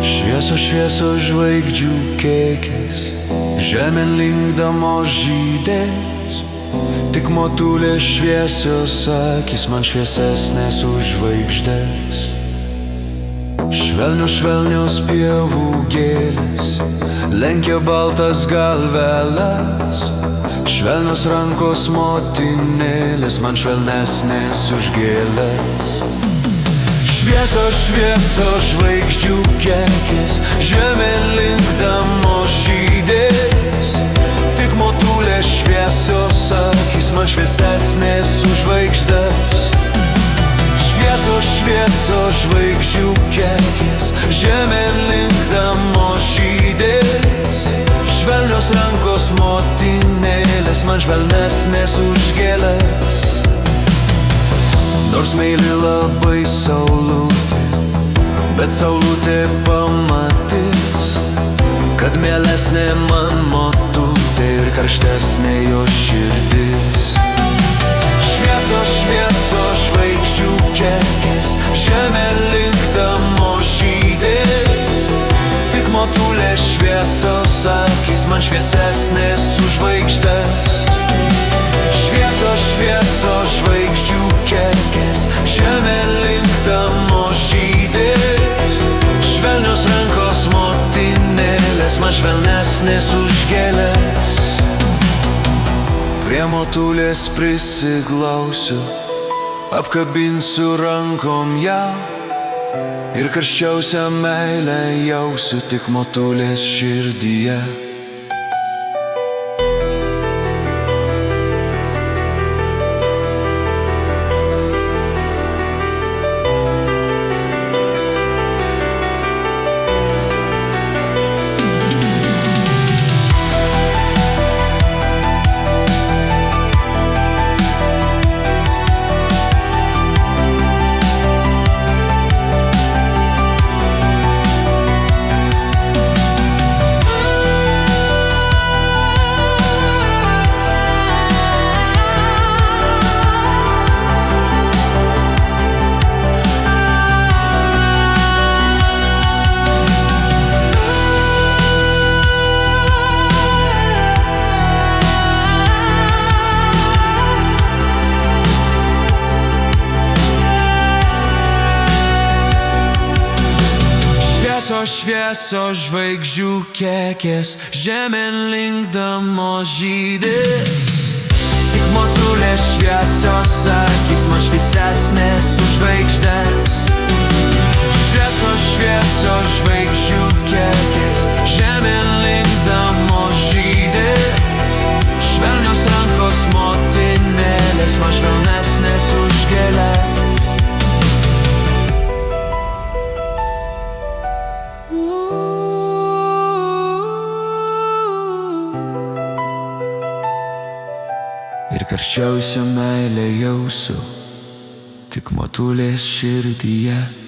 Šviesos žvaigždžių kiekis, žemėn linkdamos žydės. Tik motulės šviesios akys man šviesesnės už žvaigždės. Švelnios pievų gėlės lenkia baltas galveles. Švelnios rankos motinėlės man švelnesnės už gėles. Šviesos žvaigždžių kiekis, žemėn linkdamos žydės. Tik motulės šviesios akys man šviesesnės už žvaigždės. Šviesos žvaigždžių kiekis, žemėn linkdamos žydės. Švelnios rankos motinėlės man švelnesnės už gėles. Nors meili labai saulutė, bet saulutė pamatys, kad mielesnė man motutė ir karštesnė jo širdis. Šviesos žvaigždžių kiekis, žemėn linkdamos žydės. Tik motulės šviesos akys man šviesesnės už žvaigždės. Šviesos žvaigždžių kiekis, žemėn linkdamos žydės. Švelnios rankos motinėlės man švelnesnės už gėles. Prie motulės prisiglausiu, apkabinsiu rankom ją ir karščiausią meilę jausiu tik motulės širdyje. Šviesos žvaigždžių kiekis, žemėn linkdamos žydės. Tik motulės šviesos akys man šviesesnės už žvaigždės. Šviesos žvaigždžių kiekis, žemėn linkdamos žydės. Švelnios rankos motinėlės man švelnesnės už gėles. Ir karščiausią meilę jausiu tik motulės širdyje.